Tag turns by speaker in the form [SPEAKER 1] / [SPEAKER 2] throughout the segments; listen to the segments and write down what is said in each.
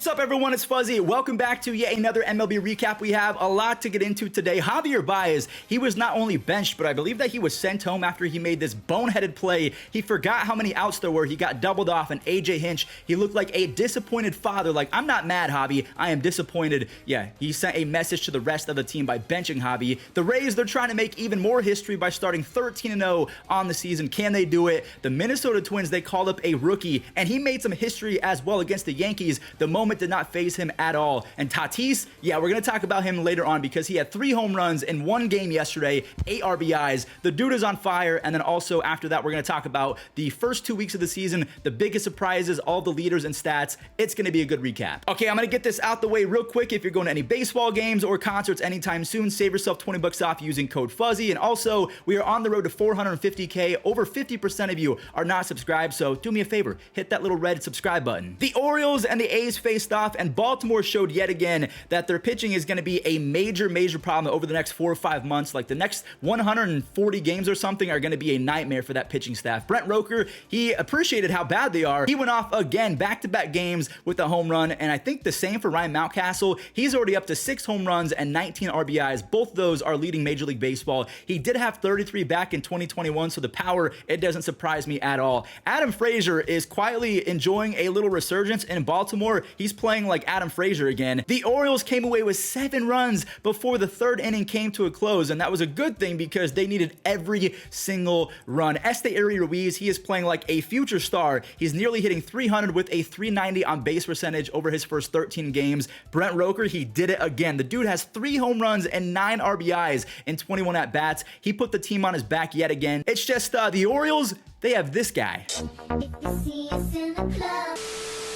[SPEAKER 1] What's up, everyone? It's Fuzzy. Welcome back to yet another MLB recap. We have a lot to get into today. Javier Baez, he was not only benched, but I believe that he was sent home after he made this boneheaded play. He forgot how many outs there were. He got doubled off, and AJ Hinch, he looked like a disappointed father. Like, I'm not mad, Javi. I am disappointed. Yeah, he sent a message to the rest of the team by benching Javi. The Rays, they're trying to make even more history by starting 13-0 on the season. Can they do it? The Minnesota Twins, they called up a rookie, and he made some history as well against the Yankees. The moment did not faze him at all. And Tatis, yeah, we're going to talk about him later on because he had 3 home runs in one game yesterday, 8 RBIs. The dude is on fire. And then also after that, we're going to talk about the first 2 weeks of the season, the biggest surprises, all the leaders and stats. It's going to be a good recap. Okay, I'm going to get this out the way real quick. If you're going to any baseball games or concerts anytime soon, save yourself 20 bucks off using code Fuzzy. And also, we are on the road to 450K. Over 50% of you are not subscribed, so do me a favor, hit that little red subscribe button. The Orioles and the A's faced off, and Baltimore showed yet again that their pitching is going to be a major problem over the next 4 or 5 months. Like the next 140 games or something are going to be a nightmare for that pitching staff. Brent Rooker, he appreciated how bad they are. He went off again, back-to-back games with a home run, and I think the same for Ryan Mountcastle. He's already up to 6 home runs and 19 RBIs. Both of those are leading Major League Baseball. He did have 33 back in 2021, so the power, it doesn't surprise me at all. Adam Frazier is quietly enjoying a little resurgence in Baltimore. He's playing like Adam Frazier again. The Orioles came away with 7 runs before the 3rd inning came to a close, and that was a good thing because they needed every single run. Esteury Ruiz, he is playing like a future star. He's nearly hitting 300 with a 390 on base percentage over his first 13 games. Brent Rooker, he did it again. The dude has 3 home runs and 9 RBIs in 21 at-bats. He put the team on his back yet again. It's just the Orioles, they have this guy.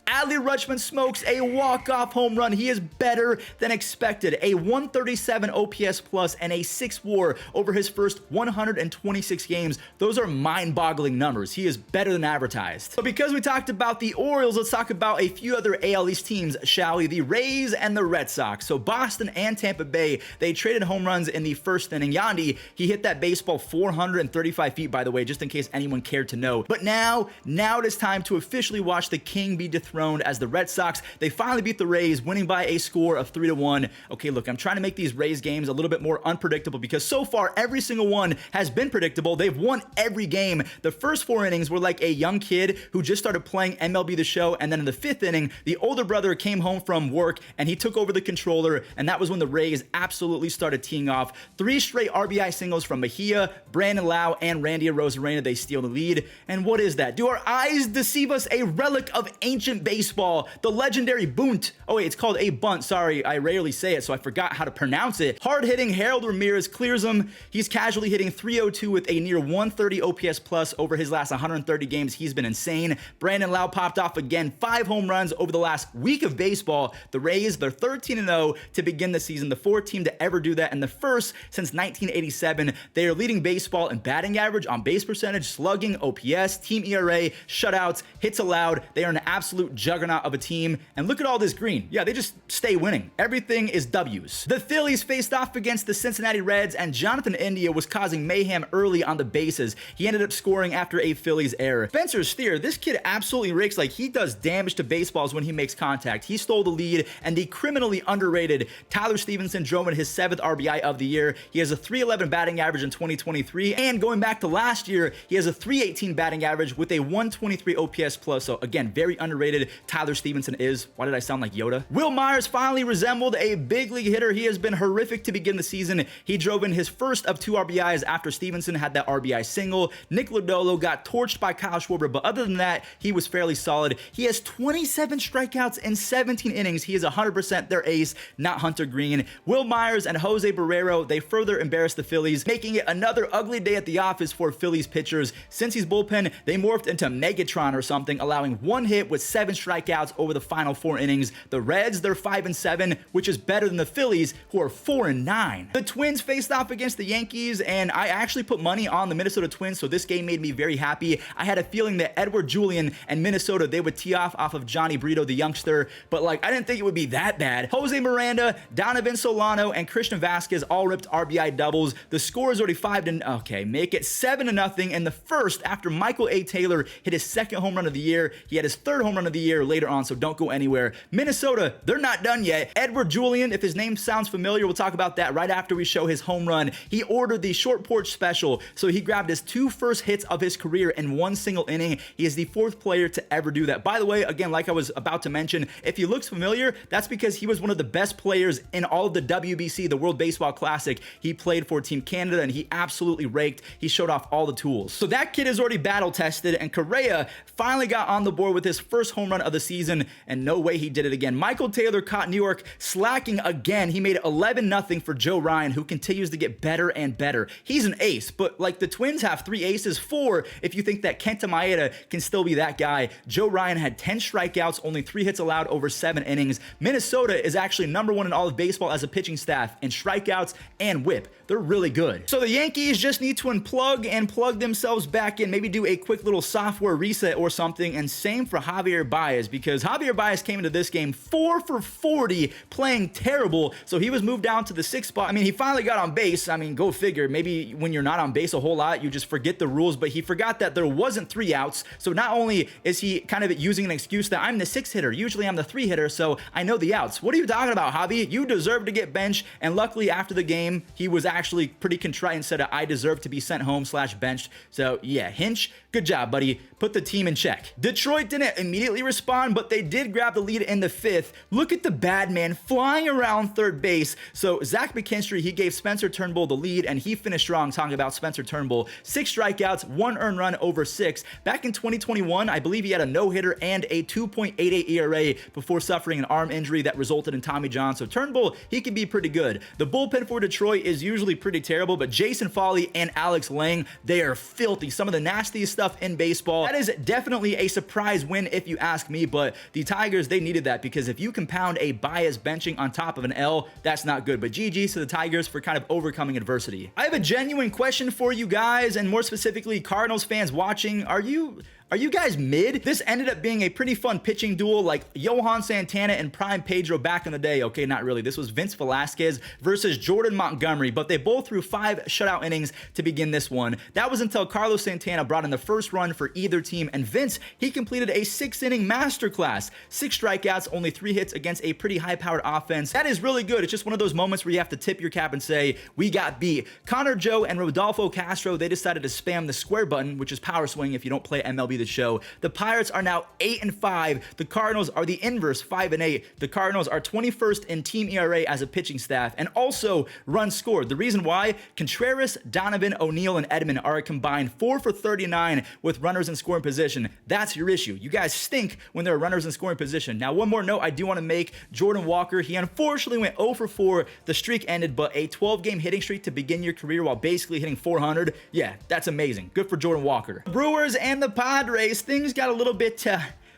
[SPEAKER 1] Adley Rutschman smokes a walk-off home run. He is better than expected. A 137 OPS plus and a 6 WAR over his first 126 games. Those are mind-boggling numbers. He is better than advertised. So because we talked about the Orioles, let's talk about a few other AL East teams, shall we? The Rays and the Red Sox. So Boston and Tampa Bay, they traded home runs in the first inning. Yandy, he hit that baseball 435 feet, by the way, just in case anyone cared to know. But now it is time to officially watch the king be dethroned as the Red Sox. They finally beat the Rays, winning by a score of 3-1. Okay, look, I'm trying to make these Rays games a little bit more unpredictable because so far every single one has been predictable. They've won every game. The first 4 innings were like a young kid who just started playing MLB The Show, and then in the 5th inning, the older brother came home from work and he took over the controller, and that was when the Rays absolutely started teeing off. 3 straight RBI singles from Mejia, Brandon Lau, and Randy Arozarena. They steal the lead. And what is that? Do our eyes deceive us? A relic of ancient baseball, the legendary bunt. Oh wait, it's called a bunt. Sorry, I rarely say it, so I forgot how to pronounce it. Hard-hitting Harold Ramirez clears him. He's casually hitting 302 with a near 130 OPS plus over his last 130 games. He's been insane. Brandon Lau popped off again, 5 home runs over the last week of baseball. The Rays, they're 13-0 to begin the season, the 4th team to ever do that, and the first since 1987. They are leading baseball in batting average, on base percentage, slugging, OPS, team ERA, shutouts, hits allowed. They are an absolute juggernaut of a team, and look at all this green. Yeah, they just stay winning. Everything is W's. The Phillies faced off against the Cincinnati Reds, and Jonathan India was causing mayhem early on the bases. He ended up scoring after a Phillies error. Spencer Steer, this kid absolutely rakes. Like, he does damage to baseballs when he makes contact. He stole the lead, and the criminally underrated Tyler Stevenson drove in his 7th RBI of the year. He has a 311 batting average in 2023, and going back to last year, he has a 318 batting average with a 123 OPS plus. So again, very underrated Tyler Stevenson is. Why did I sound like Yoda? Will Myers finally resembled a big league hitter. He has been horrific to begin the season. He drove in his first of 2 RBIs after Stevenson had that RBI single. Nick Lodolo got torched by Kyle Schwarber, but other than that, he was fairly solid. He has 27 strikeouts in 17 innings. He is 100% their ace, not Hunter Green. Will Myers and Jose Barrero, they further embarrassed the Phillies, making it another ugly day at the office for Phillies pitchers. Since he's bullpen, they morphed into Megatron or something, allowing 1 hit with 7 strikeouts over the final 4 innings. The Reds, they're 5-7, which is better than the Phillies, who are 4-9. The Twins faced off against the Yankees, and I actually put money on the Minnesota Twins, so this game made me very happy. I had a feeling that Edward Julian and Minnesota, they would tee off of Johnny Brito, the youngster, but like, I didn't think it would be that bad. Jose Miranda, Donovan Solano, and Christian Vasquez all ripped RBI doubles. The score is already 5-0. Okay, make it 7-0 in the first after Michael A. Taylor hit his 2nd home run of the year. He had his 3rd home run of the year here later on, so don't go anywhere. Minnesota, they're not done yet. Edward Julian, if his name sounds familiar, we'll talk about that right after we show his home run. He ordered the short porch special, so he grabbed his 2 first hits of his career in 1 single inning. He is the 4th player to ever do that. By the way, again, like I was about to mention, if he looks familiar, that's because he was one of the best players in all of the WBC, the World Baseball Classic. He played for Team Canada, and he absolutely raked. He showed off all the tools. So that kid is already battle tested, and Correa finally got on the board with his first home run of the season, and no way he did it again. Michael Taylor caught New York slacking again. He made it 11-0 for Joe Ryan, who continues to get better and better. He's an ace, but like the Twins have 3 aces, 4 if you think that Kenta Maeda can still be that guy. Joe Ryan had 10 strikeouts, only 3 hits allowed over 7 innings. Minnesota is actually #1 in all of baseball as a pitching staff in strikeouts and whip. They're really good. So the Yankees just need to unplug and plug themselves back in, maybe do a quick little software reset or something, and same for Javier Baez, because Javier Baez came into this game 4 for 40, playing terrible, so he was moved down to the 6th spot. I mean, he finally got on base. I mean, go figure. Maybe when you're not on base a whole lot, you just forget the rules, but he forgot that there wasn't 3 outs, so not only is he kind of using an excuse that I'm the 6th hitter, usually I'm the 3 hitter, so I know the outs. What are you talking about, Javi? You deserve to get benched, and luckily after the game, he was actually pretty contrite and said, I deserve to be sent home / benched. So yeah, Hinch, good job, buddy. Put the team in check. Detroit didn't immediately respond, but they did grab the lead in the 5th. Look at the bad man flying around third base. So Zach McKinstry, he gave Spencer Turnbull the lead, and he finished strong. Talking about Spencer Turnbull, 6 strikeouts, 1 earned run over 6. Back in 2021, I believe he had a no-hitter and a 2.88 ERA before suffering an arm injury that resulted in Tommy John. So Turnbull, he can be pretty good. The bullpen for Detroit is usually pretty terrible, but Jason Foley and Alex Lang, they are filthy. Some of the nastiest stuff in baseball. That is definitely a surprise win if you ask me, but the Tigers, they needed that, because if you compound a Baez benching on top of an L, that's not good. But GG's to the Tigers for kind of overcoming adversity. I have a genuine question for you guys, and more specifically Cardinals fans watching. Are you guys mid? This ended up being a pretty fun pitching duel, like Johan Santana and Prime Pedro back in the day. Okay, not really. This was Vince Velasquez versus Jordan Montgomery, but they both threw 5 shutout innings to begin this one. That was until Carlos Santana brought in the first run for either team, and Vince, he completed a 6-inning masterclass. 6 strikeouts, only 3 hits against a pretty high-powered offense. That is really good. It's just one of those moments where you have to tip your cap and say, we got beat. Connor Joe and Rodolfo Castro, they decided to spam the square button, which is power swing if you don't play MLB The Show. The Pirates are now 8-5. The Cardinals are the inverse, 5-8. The Cardinals are 21st in team ERA as a pitching staff, and also runs scored. The reason why: Contreras, Donovan, O'Neill, and Edman are a combined 4 for 39 with runners in scoring position. That's your issue. You guys stink when there are runners in scoring position. Now, one more note I do want to make: Jordan Walker, he unfortunately went 0 for 4. The streak ended, but a 12-game hitting streak to begin your career while basically hitting 400. Yeah, that's amazing. Good for Jordan Walker. Brewers and the Padres, things got a little bit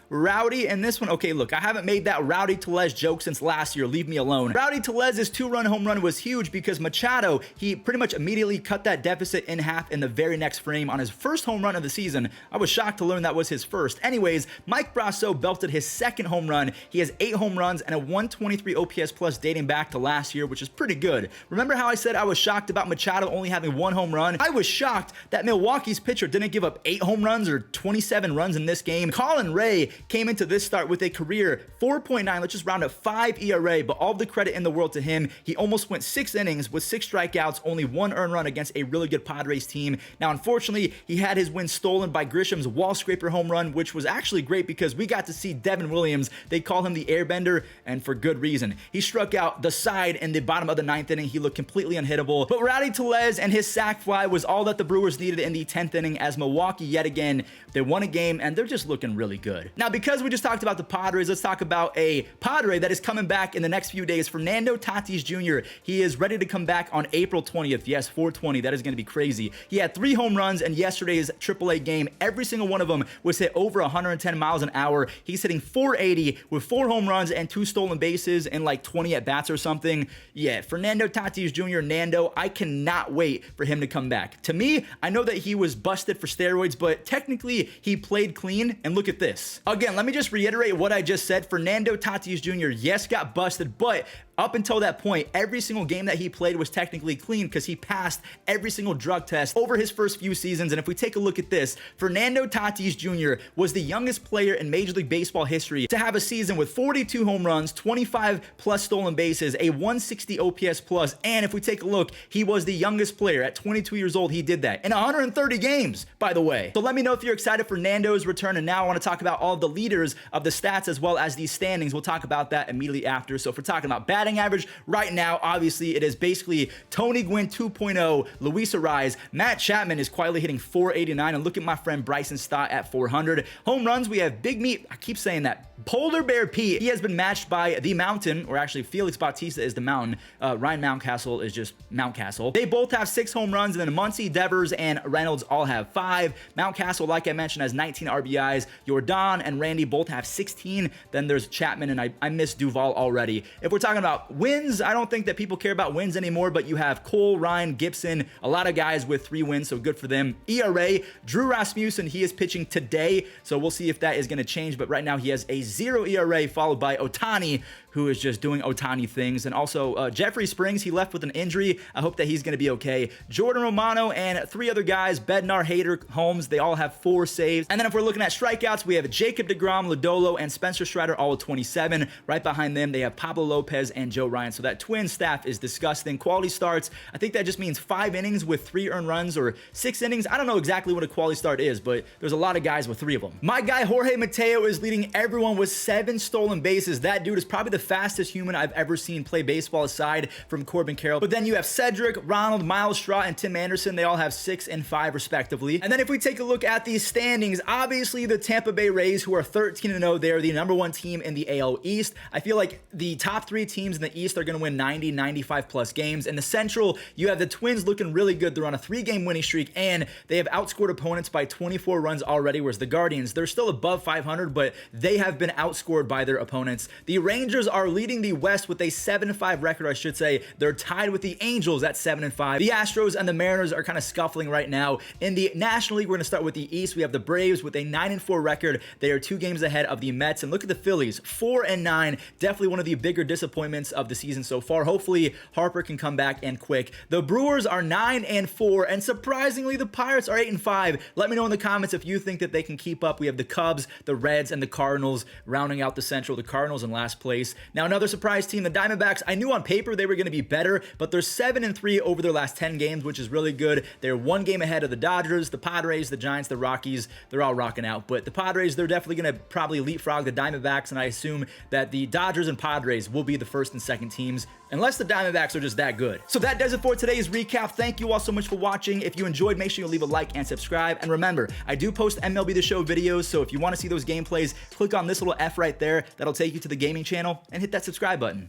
[SPEAKER 1] rowdy in this one. Okay, look, I haven't made that Rowdy Tellez joke since last year. Leave me alone. Rowdy Tellez's 2-run home run was huge because Machado, he pretty much immediately cut that deficit in half in the very next frame on his first home run of the season. I was shocked to learn that was his first. Anyways, Mike Brasso belted his 2nd home run. He has 8 home runs and a 123 OPS plus dating back to last year, which is pretty good. Remember how I said I was shocked about Machado only having 1 home run? I was shocked that Milwaukee's pitcher didn't give up 8 home runs or 27 runs in this game. Colin Ray came into this start with a career 4.9, let's just round up 5 ERA, but all the credit in the world to him. He almost went 6 innings with 6 strikeouts, only 1 earned run against a really good Padres team. Now, unfortunately, he had his win stolen by Grisham's wall scraper home run, which was actually great because we got to see Devin Williams. They call him the airbender, and for good reason. He struck out the side in the bottom of the 9th inning. He looked completely unhittable, but Rowdy Tellez and his sac fly was all that the Brewers needed in the 10th inning, as Milwaukee, yet again, they won a game, and they're just looking really good. Now, because we just talked about the Padres, let's talk about a Padre that is coming back in the next few days. Fernando Tatis Jr. He is ready to come back on April 20th. Yes, 420. That is going to be crazy. He had 3 home runs in yesterday's AAA game. Every single one of them was hit over 110 miles an hour. He's hitting 480 with 4 home runs and 2 stolen bases and like 20 at-bats or something. Yeah, Fernando Tatis Jr., Nando, I cannot wait for him to come back. To me, I know that he was busted for steroids, but technically he played clean, and look at this. again, let me just reiterate what I just said. Fernando Tatis Jr., yes, got busted, but up until that point, every single game that he played was technically clean because he passed every single drug test over his first few seasons. And if we take a look at this, Fernando Tatis Jr. was the youngest player in Major League Baseball history to have a season with 42 home runs, 25 plus stolen bases, a 160 OPS plus, and if we take a look, he was the youngest player. At 22 years old, he did that in 130 games, by the way. So let me know if you're excited for Nando's return. And now I want to talk about all of the leaders of the stats as well as these standings. We'll talk about that immediately after. So if we're talking about batting average right now, obviously it is basically Tony Gwynn 2.0, Luis Ariz. Matt Chapman is quietly hitting 489, and look at my friend Bryson Stott at 400. Home runs, we have Big Meat, I keep saying that, Polar Bear Pete. He has been matched by the Mountain, or actually Felix Bautista is the Mountain. Ryan Mountcastle is just Mountcastle. They both have 6 home runs, and then Muncy, Devers, and Reynolds all have 5. Mountcastle, like I mentioned, has 19 RBIs. Jordan and Randy both have 16. Then there's Chapman, and I missed Duvall already. If we're talking about wins, I don't think that people care about wins anymore, but you have Cole, Ryan, Gibson, a lot of guys with 3 wins, so good for them. ERA, Drew Rasmussen, he is pitching today, so we'll see if that is going to change, but right now he has a 0 ERA, followed by Ohtani, who is just doing Ohtani things. And also Jeffrey Springs, he left with an injury. I hope that he's going to be okay. Jordan Romano and 3 other guys, Bednar, Hader, Holmes, they all have 4 saves. And then if we're looking at strikeouts, we have Jacob deGrom, Lodolo, and Spencer Strider, all with 27. Right behind them, they have Pablo Lopez and Joe Ryan. So that twin staff is disgusting. Quality starts, I think that just means 5 innings with 3 earned runs, or 6 innings. I don't know exactly what a quality start is, but there's a lot of guys with 3 of them. My guy Jorge Mateo is leading everyone with 7 stolen bases. That dude is probably the fastest human I've ever seen play baseball, aside from Corbin Carroll. But then you have Cedric, Ronald, Miles Straw, and Tim Anderson. They all have 6 and 5 respectively. And then if we take a look at these standings, obviously the Tampa Bay Rays, who are 13-0, they're the #1 team in the AL East. I feel like the top 3 teams in the East are going to win 90, 95 plus games. In the Central, you have the Twins looking really good. They're on a 3-game winning streak, and they have outscored opponents by 24 runs already, whereas the Guardians, they're still above 500, but they have been outscored by their opponents. The Rangers are leading the West with a 7-5 record, I should say. They're tied with the Angels at 7-5. The Astros and the Mariners are kind of scuffling right now. In the National League, we're going to start with the East. We have the Braves with a 9-4 record. They are 2 games ahead of the Mets. And look at the Phillies, 4-9. Definitely one of the bigger disappointments of the season so far. Hopefully, Harper can come back and quick. The Brewers are 9-4, and surprisingly, the Pirates are 8-5. Let me know in the comments if you think that they can keep up. We have the Cubs, the Reds, and the Cardinals rounding out the Central. The Cardinals in last place. Now, another surprise team, the Diamondbacks. I knew on paper they were going to be better, but they're 7-3 over their last 10 games, which is really good. They're 1 game ahead of the Dodgers, the Padres, the Giants, the Rockies. They're all rocking out, but the Padres, they're definitely going to probably leapfrog the Diamondbacks, and I assume that the Dodgers and Padres will be the 1st and 2nd teams, unless the Diamondbacks are just that good. So that does it for today's recap. Thank you all so much for watching. If you enjoyed, make sure you leave a like and subscribe. And remember, I do post MLB The Show videos, so if you want to see those gameplays, click on this little F right there. That'll take you to the gaming channel, and hit that subscribe button.